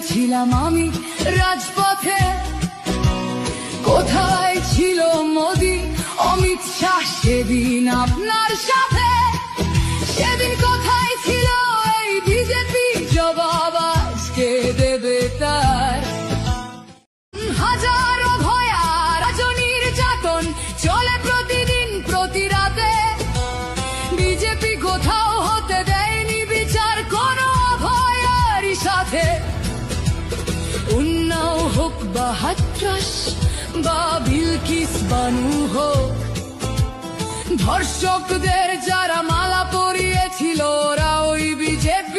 ছিলাম আমি রাজপথে, কোথায় ছিল মোদি অমিত শাহ সেদিন আপনার সাথে? সেদিন কোথায় ছিল এই বিজেপি? জবাব আজকে দেবে তার। হাজারো ভয়া রাজনীর যাতন চলে প্রতিদিন প্রতি রাতে, বিজেপি কোথাও হতে দেয়নি বিচার কোনো অভয়ারই সাথে। উন্নাও হোক বা হাতরাস বা বিলকিস বানু হোক, ধর্ষকদের যারা মালা পরিয়েছিল ওরা ওই বিজেপি